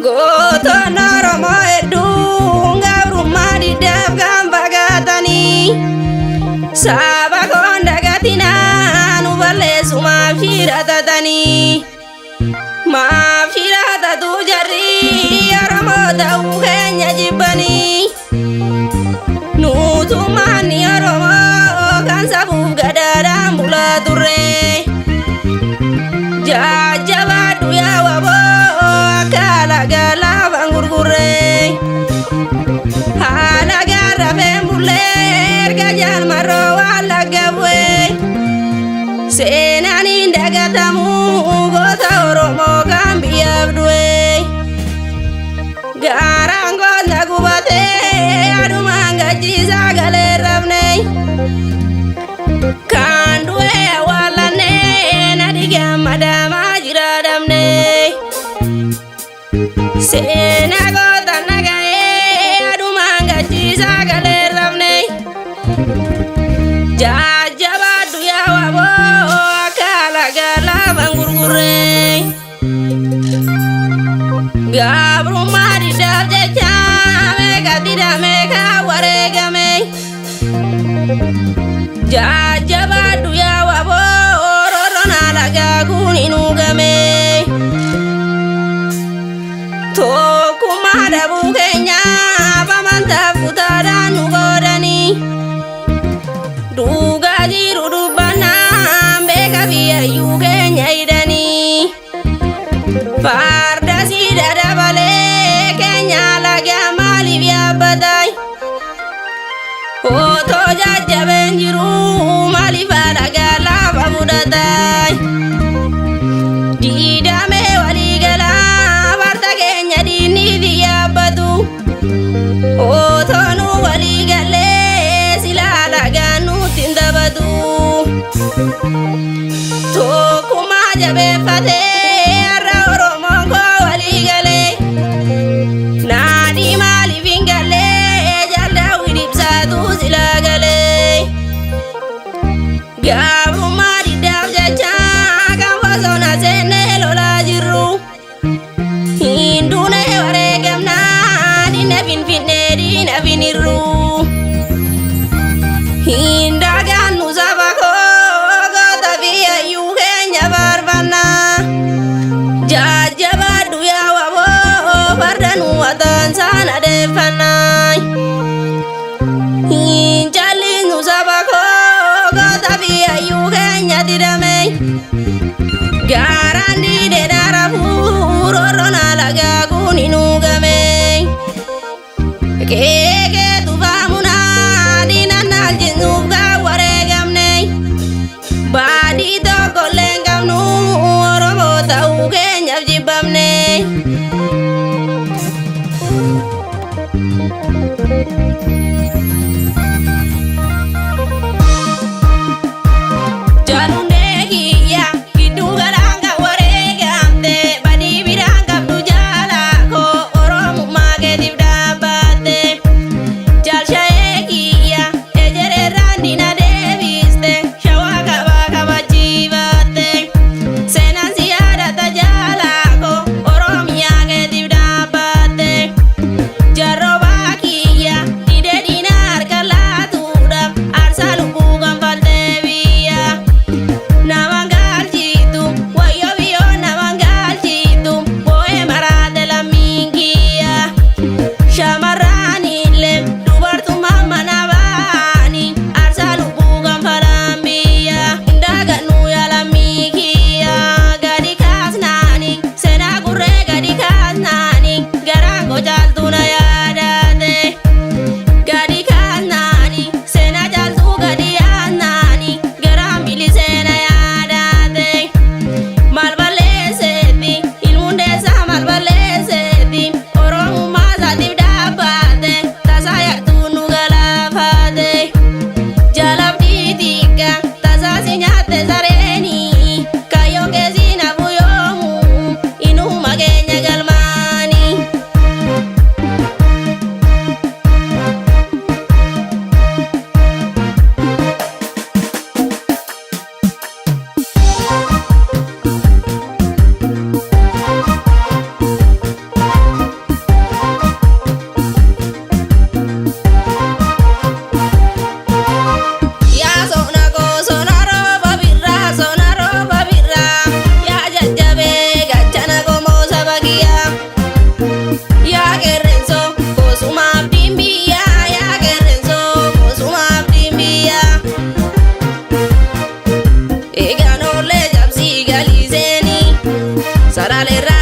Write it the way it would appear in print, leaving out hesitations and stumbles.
Gootonni Oromoo hedduun gabrummaa diddaaf kan fagaatanii saba koon dagatinaa nu balleessu maaf shiratatanii maaf shiratatu jarri Oromoo ta'uu keenya jibbanii nuutummaanni Oromoo kan safuuf gadaadhaan bulaa turre jajjabaadhu yaa waboo akka alagaa laafaan gurgurre haala gaarrafeen bullee erga jaalmarroo waan lagga bu'e seenaan hin dagatamu goota Oromoo kan biyyaaf du'e gaaraan goota gubatee adumaan gachiisaa galee rafne kan du'e awwaalannee nadi gammadamaa jira dhabne seenaa goota nagahee adumaan gachiisaa galee rafne jajjabaadhu yaa waboo akka alagaa laafaan gurgurre gabrummaa diddaaf jecha meeqa didame kan wareegame jajjabaadhu yaa waboo roorroon alagaa kun hin uugame tokkummaa dhabuu keenyaaf amantaaf kutaadhaan nu qoodanii dhugaa jiru dubbannaan beeka biyyayyuu keenya hidhanii farda siida dabalee keenya alagaa maaliif yaabbatai otoo jajjabeen jiru maaliif alagaa laafa fudhatai diidamee waliigalaa farda keenya diinniifi yaabbatu otoo nu waliigalee sila alagaan nutti hin taphatu tokkummaa jabeeffatee har'a Oromoon koo waliigalee naadii maaliif hin gallee jaldaawwi dhibsaatu sila galee gabrummaa diddaaf jecha kan bosona seennee lolaa jirru hin duune wareegamnaa diina finfinnee diina finirru hin dagaannu saba koo goota biyyayyuu keenya faarfannaa jajjabaadhu yaa waboo farda nu wataan saan adeeffannaa hin callisnu saba koo goota biyyayyuu keenya didame gaaraan diidee rafuu roorroon alagaa kun hin uugame keekee tufaamunaa diinan naalchinnuuf kan wareegamne baadii tokkollee hin qabnu Oromoo ta'uu keenyaaf jibbamne jaalundee kiyya gidduu galaan kan wareegamte badii biraan qabdu jaalaa koo Oromummaa keetiif dhaabbatte jaalshayee kiyya ejererraan diina deebiste shawaa kabaa kabachiifatte seenaan si yaadata jaala sarale